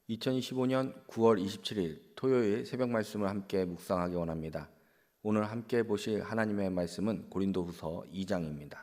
2025년 9월 27일 토요일 새벽 말씀을 함께 묵상하기 원합니다. 오늘 함께 보실 하나님의 말씀은 고린도후서 2장입니다.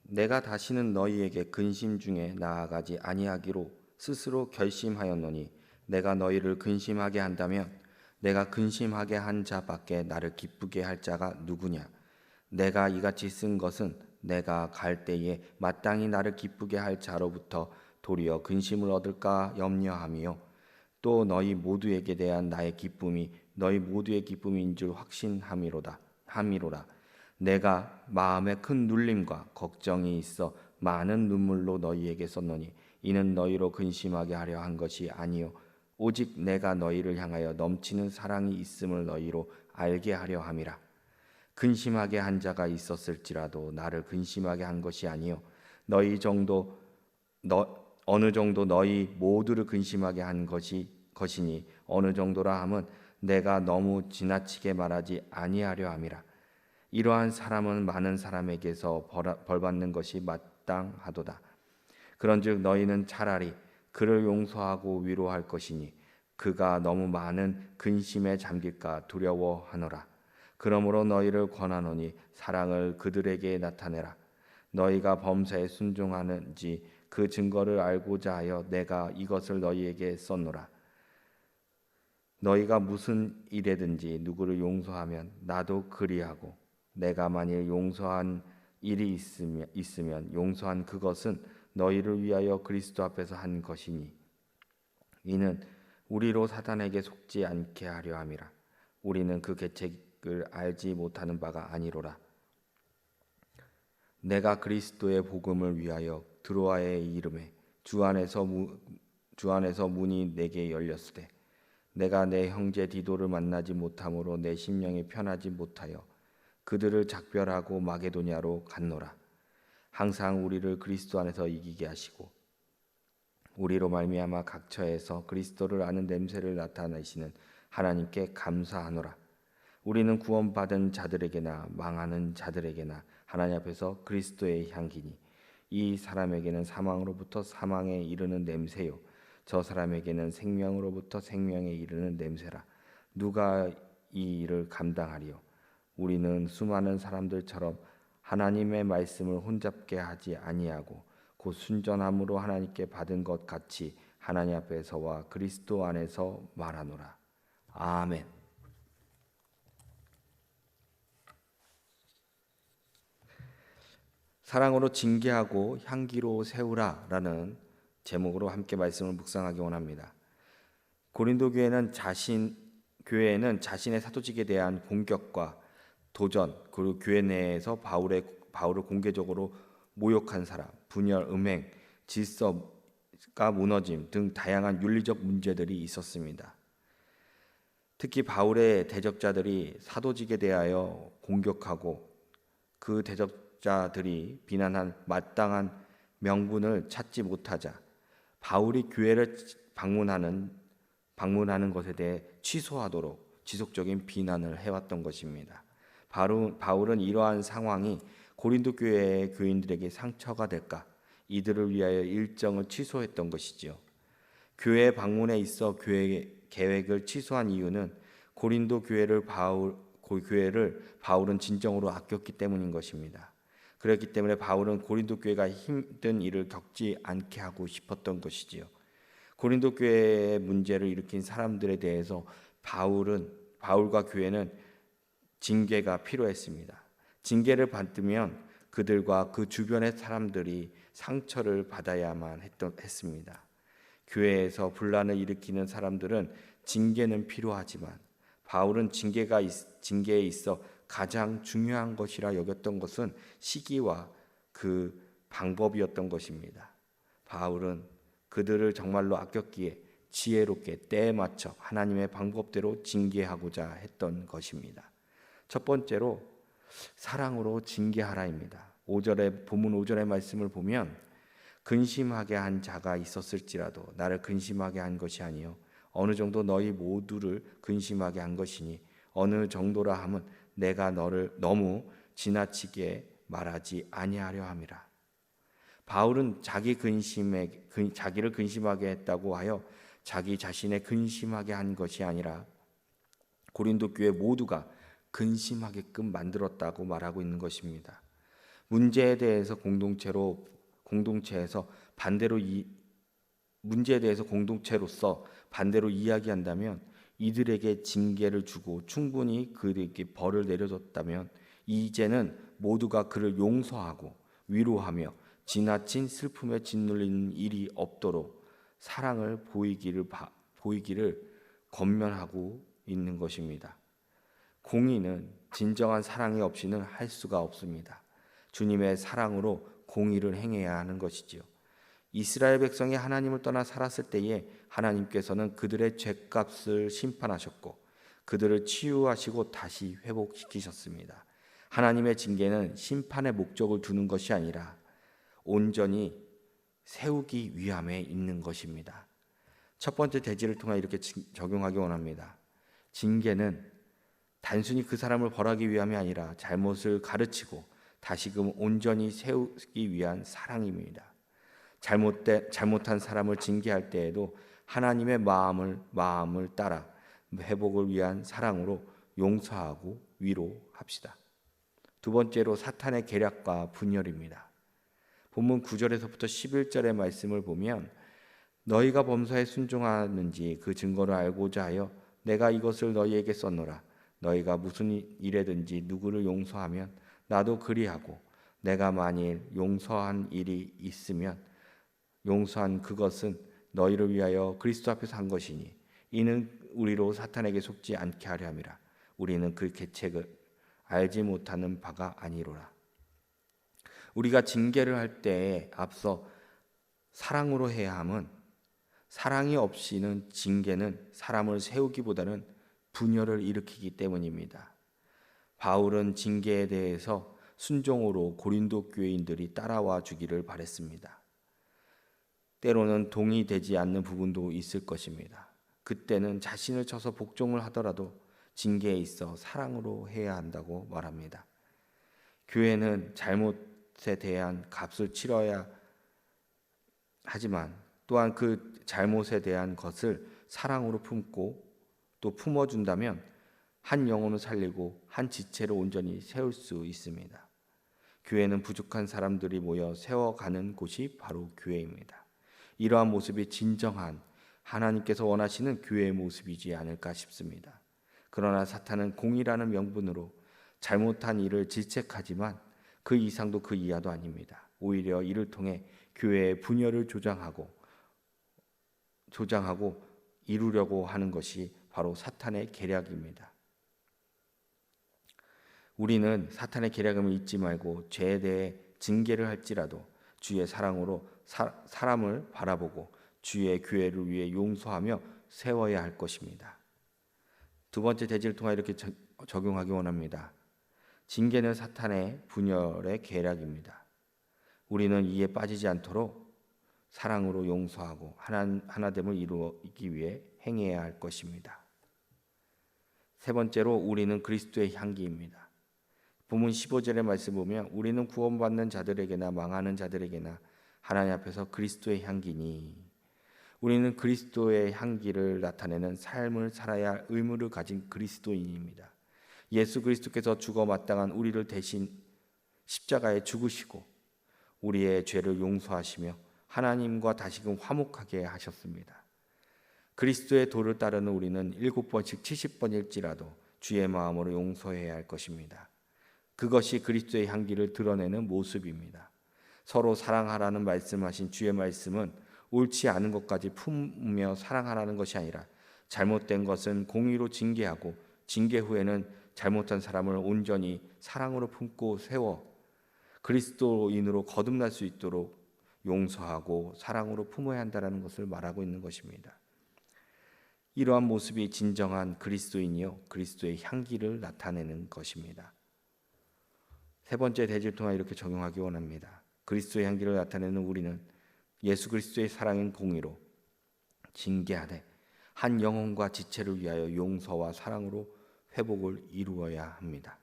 내가 다시는 너희에게 근심 중에 나아가지 아니하기로 스스로 결심하였노니 내가 너희를 근심하게 한다면 내가 근심하게 한 자밖에 나를 기쁘게 할 자가 누구냐? 내가 이같이 쓴 것은 내가 갈 때에 마땅히 나를 기쁘게 할 자로부터 도리어 근심을 얻을까 염려하며 또 너희 모두에게 대한 나의 기쁨이 너희 모두의 기쁨인 줄 확신함이로다. 내가 마음에 큰 눌림과 걱정이 있어 많은 눈물로 너희에게 썼노니 이는 너희로 근심하게 하려 한 것이 아니요 오직 내가 너희를 향하여 넘치는 사랑이 있음을 너희로 알게 하려 함이라. 근심하게 한 자가 있었을지라도 나를 근심하게 한 것이 아니요 어느 정도 너희 모두를 근심하게 한 것이니 어느 정도라 함은 내가 너무 지나치게 말하지 아니하려 함이라. 이러한 사람은 많은 사람에게서 벌받는 것이 마땅하도다. 그런즉 너희는 차라리 그를 용서하고 위로할 것이니 그가 너무 많은 근심에 잠길까 두려워하노라. 그러므로 너희를 권하노니 사랑을 그들에게 나타내라. 너희가 범사에 순종하는지 그 증거를 알고자 하여 내가 이것을 너희에게 썼노라. 너희가 무슨 일에든지 누구를 용서하면 나도 그리하고 내가 만일 용서한 일이 있으면 용서한 그것은 너희를 위하여 그리스도 앞에서 한 것이니 이는 우리로 사단에게 속지 않게 하려 함이라. 우리는 그 계책을 알지 못하는 바가 아니로라. 내가 그리스도의 복음을 위하여 드로아에 이름에 주 안에서 문이 내게 열렸으되 내가 내 형제 디도를 만나지 못함으로 내 심령이 편하지 못하여 그들을 작별하고 마게도냐로 갔노라. 항상 우리를 그리스도 안에서 이기게 하시고 우리로 말미암아 각 처에서 그리스도를 아는 냄새를 나타내시는 하나님께 감사하노라. 우리는 구원받은 자들에게나 망하는 자들에게나 하나님 앞에서 그리스도의 향기니 이 사람에게는 사망으로부터 사망에 이르는 냄새요 저 사람에게는 생명으로부터 생명에 이르는 냄새라. 누가 이 일을 감당하리요? 우리는 수많은 사람들처럼 하나님의 말씀을 혼잡게 하지 아니하고 곧 순전함으로 하나님께 받은 것 같이 하나님 앞에서와 그리스도 안에서 말하노라. 아멘. 사랑으로 징계하고 향기로 세우라라는 제목으로 함께 말씀을 묵상하기 원합니다. 고린도 교회는 자신의 사도직에 대한 공격과 도전, 그리고 교회 내에서 바울을 공개적으로 모욕한 사람, 분열, 음행, 질서가 무너짐 등 다양한 윤리적 문제들이 있었습니다. 특히 바울의 대적자들이 사도직에 대하여 공격하고 그 대적자들이 비난한 마땅한 명분을 찾지 못하자 바울이 교회를 방문하는 것에 대해 취소하도록 지속적인 비난을 해왔던 것입니다. 바울은 이러한 상황이 고린도 교회의 교인들에게 상처가 될까 이들을 위하여 일정을 취소했던 것이지요. 교회 방문에 있어 교회 계획을 취소한 이유는 고린도 교회를 바울은 진정으로 아꼈기 때문인 것입니다. 그렇기 때문에 바울은 고린도 교회가 힘든 일을 겪지 않게 하고 싶었던 것이지요. 고린도 교회의 문제를 일으킨 사람들에 대해서 바울과 교회는 징계가 필요했습니다. 징계를 받으면 그들과 그 주변의 사람들이 상처를 받아야만 했습니다. 교회에서 분란을 일으키는 사람들은 징계는 필요하지만 바울은 징계에 있어 가장 중요한 것이라 여겼던 것은 시기와 그 방법이었던 것입니다. 바울은 그들을 정말로 아꼈기에 지혜롭게 때에 맞춰 하나님의 방법대로 징계하고자 했던 것입니다. 첫 번째로 사랑으로 징계하라입니다. 본문 5절의 말씀을 보면 근심하게 한 자가 있었을지라도 나를 근심하게 한 것이 아니요 어느 정도 너희 모두를 근심하게 한 것이니 어느 정도라 함은 내가 너를 너무 지나치게 말하지 아니하려 함이라. 바울은 자기를 근심하게 했다고 하여 자기 자신의 근심하게 한 것이 아니라 고린도 교회 모두가 근심하게끔 만들었다고 말하고 있는 것입니다. 문제에 대해서 공동체로서 반대로 이야기한다면, 이들에게 징계를 주고 충분히 그들에게 벌을 내려줬다면 이제는 모두가 그를 용서하고 위로하며 지나친 슬픔에 짓눌리는 일이 없도록 사랑을 보이기를 권면하고 있는 것입니다. 공의는 진정한 사랑이 없이는 할 수가 없습니다. 주님의 사랑으로 공의를 행해야 하는 것이지요. 이스라엘 백성이 하나님을 떠나 살았을 때에 하나님께서는 그들의 죄값을 심판하셨고 그들을 치유하시고 다시 회복시키셨습니다. 하나님의 징계는 심판의 목적을 두는 것이 아니라 온전히 세우기 위함에 있는 것입니다. 첫 번째 대지를 통해 이렇게 적용하기 원합니다. 징계는 단순히 그 사람을 벌하기 위함이 아니라 잘못을 가르치고 다시금 온전히 세우기 위한 사랑입니다. 잘못한 사람을 징계할 때에도 하나님의 마음을 따라 회복을 위한 사랑으로 용서하고 위로합시다. 두 번째로 사탄의 계략과 분열입니다. 본문 9절에서부터 11절의 말씀을 보면 너희가 범사에 순종하는지 그 증거를 알고자 하여 내가 이것을 너희에게 썼노라. 너희가 무슨 일에든지 누구를 용서하면 나도 그리하고 내가 만일 용서한 일이 있으면 용서한 그것은 너희를 위하여 그리스도 앞에서 한 것이니 이는 우리로 사탄에게 속지 않게 하려 함이라. 우리는 그 계책을 알지 못하는 바가 아니로라. 우리가 징계를 할 때에 앞서 사랑으로 해야 함은, 사랑이 없이는 징계는 사람을 세우기보다는 분열을 일으키기 때문입니다. 바울은 징계에 대해서 순종으로 고린도 교인들이 따라와 주기를 바랬습니다. 때로는 동의되지 않는 부분도 있을 것입니다. 그때는 자신을 쳐서 복종을 하더라도 징계에 있어 사랑으로 해야 한다고 말합니다. 교회는 잘못에 대한 값을 치러야 하지만 또한 그 잘못에 대한 것을 사랑으로 품고 또 품어준다면 한 영혼을 살리고 한 지체를 온전히 세울 수 있습니다. 교회는 부족한 사람들이 모여 세워가는 곳이 바로 교회입니다. 이러한 모습이 진정한 하나님께서 원하시는 교회의 모습이지 않을까 싶습니다. 그러나 사탄은 공의라는 명분으로 잘못한 일을 질책하지만 그 이상도 그 이하도 아닙니다. 오히려 이를 통해 교회의 분열을 조장하고 이루려고 하는 것이 바로 사탄의 계략입니다. 우리는 사탄의 계략을 잊지 말고 죄에 대해 징계를 할지라도 주의 사랑으로 사람을 바라보고 주의 교회를 위해 용서하며 세워야 할 것입니다. 두 번째 대지를 통해 이렇게 적용하기 원합니다. 징계는 사탄의 분열의 계략입니다. 우리는 이에 빠지지 않도록 사랑으로 용서하고 하나됨을 이루기 위해 행해야 할 것입니다. 세 번째로 우리는 그리스도의 향기입니다. 본문 15절의 말씀 보면 우리는 구원받는 자들에게나 망하는 자들에게나 하나님 앞에서 그리스도의 향기니, 우리는 그리스도의 향기를 나타내는 삶을 살아야 할 의무를 가진 그리스도인입니다. 예수 그리스도께서 죽어 마땅한 우리를 대신 십자가에 죽으시고 우리의 죄를 용서하시며 하나님과 다시금 화목하게 하셨습니다. 그리스도의 도를 따르는 우리는 7번씩 70번일지라도 주의 마음으로 용서해야 할 것입니다. 그것이 그리스도의 향기를 드러내는 모습입니다. 서로 사랑하라는 말씀하신 주의 말씀은 옳지 않은 것까지 품으며 사랑하라는 것이 아니라 잘못된 것은 공의로 징계하고 징계 후에는 잘못한 사람을 온전히 사랑으로 품고 세워 그리스도인으로 거듭날 수 있도록 용서하고 사랑으로 품어야 한다는 것을 말하고 있는 것입니다. 이러한 모습이 진정한 그리스도인이요 그리스도의 향기를 나타내는 것입니다. 세 번째 대지를 통해 이렇게 적용하기 원합니다. 그리스도의 향기를 나타내는 우리는 예수 그리스도의 사랑인 공의로 징계하되 한 영혼과 지체를 위하여 용서와 사랑으로 회복을 이루어야 합니다.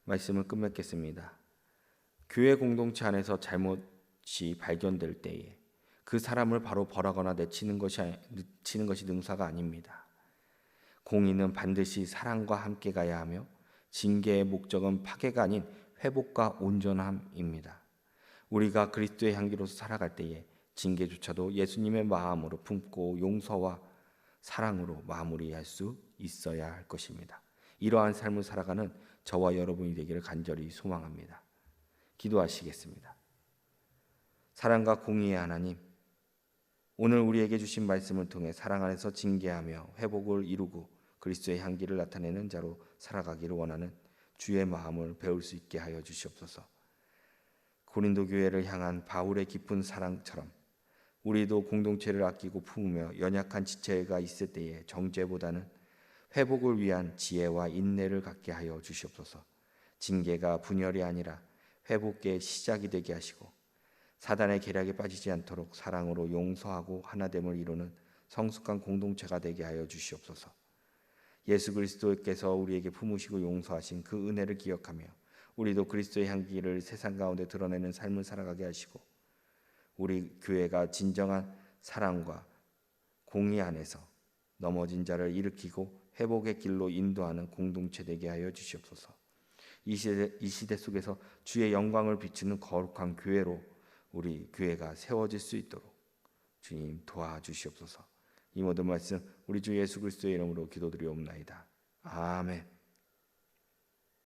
말씀을 끝맺겠습니다. 교회 공동체 안에서 발견될 때에 그 사람을 바로 벌하거나 내치는 것이 능사가 아닙니다. 공의는 반드시 사랑과 함께 가야 하며 징계의 목적은 파괴가 아닌 회복과 온전함입니다. 우리가 그리스도의 향기로서 살아갈 때에 징계조차도 예수님의 마음으로 품고 용서와 사랑으로 마무리할 수 있어야 할 것입니다. 이러한 삶을 살아가는 저와 여러분이 되기를 간절히 소망합니다. 기도하시겠습니다. 사랑과 공의의 하나님, 오늘 우리에게 주신 말씀을 통해 사랑 안에서 징계하며 회복을 이루고 그리스도의 향기를 나타내는 자로 살아가기를 원하는 주의 마음을 배울 수 있게 하여 주시옵소서. 고린도 교회를 향한 바울의 깊은 사랑처럼 우리도 공동체를 아끼고 품으며 연약한 지체가 있을 때에 정죄보다는 회복을 위한 지혜와 인내를 갖게 하여 주시옵소서. 징계가 분열이 아니라 회복의 시작이 되게 하시고 사단의 계략에 빠지지 않도록 사랑으로 용서하고 하나됨을 이루는 성숙한 공동체가 되게 하여 주시옵소서. 예수 그리스도께서 우리에게 품으시고 용서하신 그 은혜를 기억하며 우리도 그리스도의 향기를 세상 가운데 드러내는 삶을 살아가게 하시고 우리 교회가 진정한 사랑과 공의 안에서 넘어진 자를 일으키고 회복의 길로 인도하는 공동체 되게 하여 주시옵소서. 이 시대 속에서 주의 영광을 비추는 거룩한 교회로 우리 교회가 세워질 수 있도록 주님 도와주시옵소서. 이 모든 말씀 우리 주 예수 그리스도의 이름으로 기도드리옵나이다. 아멘.